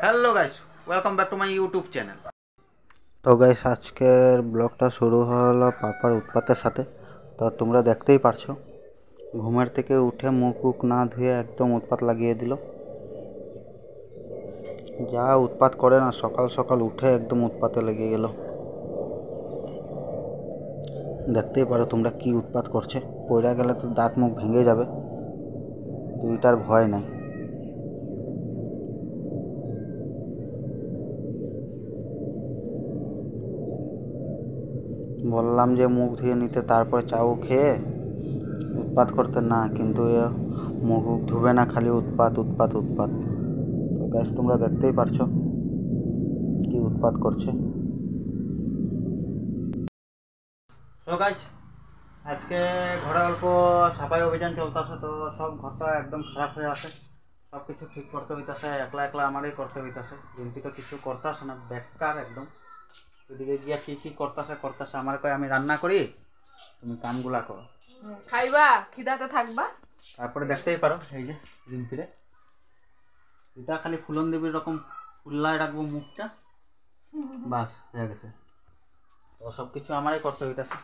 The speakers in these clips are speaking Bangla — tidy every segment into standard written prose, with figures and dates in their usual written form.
Hello guys, welcome back to my YouTube channel. তো গাইস আজকের ব্লগটা শুরু হলো পাপার উৎপাতের সাথে। তো তোমরা দেখতেই পারছো, ঘুমের থেকে উঠে মুখ না ধুয়ে একদম উৎপাত লাগিয়ে দিল। যা উৎপাত করে না, সকাল সকাল উঠে একদম উৎপাতে লেগে গেল। দেখতেই পারো তোমরা কি উৎপাত করছে। পড়ে গেলে তো দাঁত মুখ ভেঙে যাবে, দুইটার ভয় নাই। বললাম যে মুখ ধুয়ে নিতে, তারপরে চাও খেয়ে উৎপাত করতে, না কিন্তু মুখ ধুবে না, খালি উৎপাত উৎপাত উৎপাত। তো গ্যাস তোমরা দেখতেই পারছো কি উৎপাত করছে। সো গাইস, আজকে ঘরে অল্প সাফাই অভিযান চলতেছে। তো সব ঘরটা একদম খারাপ হয়ে আছে, সব কিছু ঠিক করতে হইতেছে। একলা একলা আমারই করতে হইতেছে। রিম্পি তো কিছু করতেছে না, বেকার একদম। ওইদিকে গিয়া কী করতেছে আমার কয় আমি রান্না করি, তুমি কামগুলা করো, খাইবা, খিদাতে থাকবা। তারপরে দেখতেই পারো এই যে রিম্পিরে, এটা খালি ফুলন দেবীর রকম ফুল্লায় রাখবো মুখটা, বাস হয়ে গেছে। তো সব কিছু আমারই করতে হইতাছে,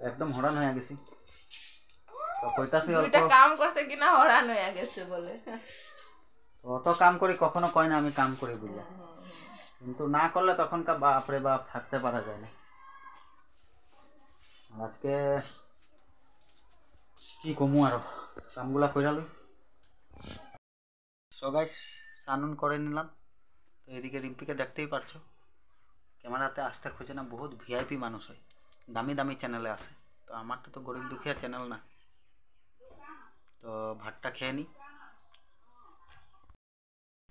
একদম হরান হয়ে গেছি। তো কইতাছি অল্প দুইটা কাম করতে কিনা হরান হয়ে গেছে বলে। অত কাম করি, কখনো কয় না আমি কাম করি বুঝলে, কিন্তু না করলে তখনকার বাপরে বাপ থাকতে পারা যায় না। আজকে কি কমু আরো, কামগুলা কইরা লই। সবাই স্নান করে নিলাম। তো এদিকে রিম্পিকে দেখতেই পারছো, ক্যামেরাতে আসতে খোঁজে না, বহুত ভিআইপি মানুষ হয়, দামি দামি চ্যানেলে আসে। তো আমারটা তো গরিব দুঃখিয়া চ্যানেল না। তো ভাতটা খেয়ে নিই।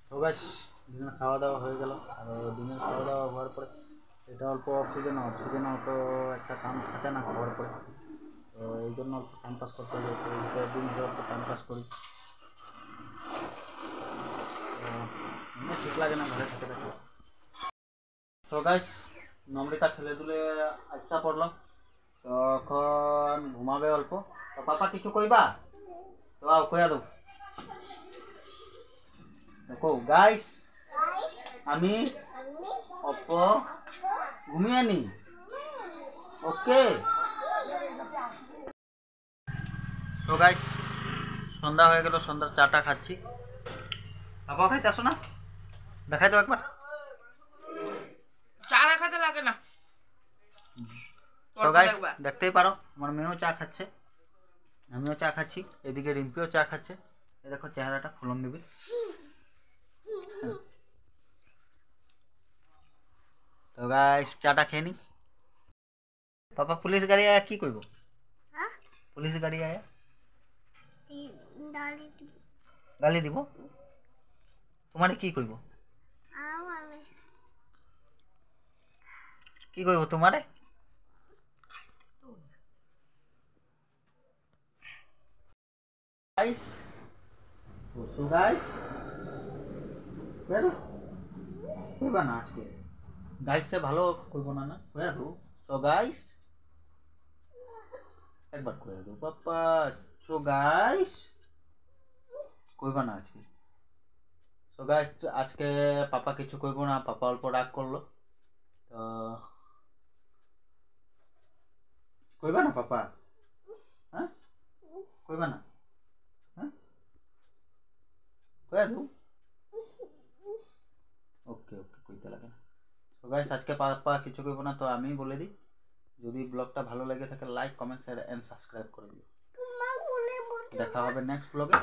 তো গাইস, দিনের খাওয়া দাওয়া হয়ে গেল। আর দিনের খাওয়া দাওয়া হওয়ার পরে এটা অল্প অক্সিজেনও তো একটা কাম থাকে না খাওয়ার পরে। তো এই জন্য অল্প টাইম পাস করতে হবে। তো এই দিন ধরে অল্প টাইম পাস করি। তো এমনি ঠিক লাগে না ঘরে থেকে দেখে। তো গাইস, নমরিতা খেলে দুলে আচ্ছা পড়লো, তখন ঘুমাবে অল্প। তো পাপা কিছু কইবা? তো আও কইয়া দাও। দেখো গাইস, আমি অপ ঘুমিয়ে নি, ওকে। তো গাইস, সন্ধ্যা হয়ে গেল, সন্ধ্যার চাটা খাচ্ছি। পাপা খাইতে আসো না, দেখাই দাও একবার। চা দেখাতে লাগে না। তো গাইস, দেখতেই পারো আমার মেয়েও চা খাচ্ছে, আমিও চা খাচ্ছি, এদিকে রিম্পিও চা খাচ্ছে। এই দেখো চেহারাটা ফুলন দিবি। তো গাইস, চাটা খেয়ে নি। পাপা পুলিশ গাড়ি আয়া কি কইব? পুলিশ গাড়ি আয়া গালি দিব, তোমারে কি কইব? কি কইব তোমারে? গাইস, সো গাইস, বেরো কইবা না আজকে, গাইস সে ভালো কইব না, না কইয়া দো। সো গাইস, একবার কইয়া দো পাপা। সো গাইস, কইবা না আজকে। সো গাইস, আজকে পাপা কিছু কইব না, পাপা অল্প রাগ করলো। তো কইবা না পাপা? হ্যাঁ কইবা না? হ্যাঁ কইয়া দো। ওকে ওকে, কইতে লাগে না। তো গাইস, আজকে পাপা কিছু কইব না, তো আমি বলে দিই, যদি ব্লগটা ভালো লেগে থাকে like comment share and subscribe করে দিও। দেখা হবে নেক্সট ব্লগে।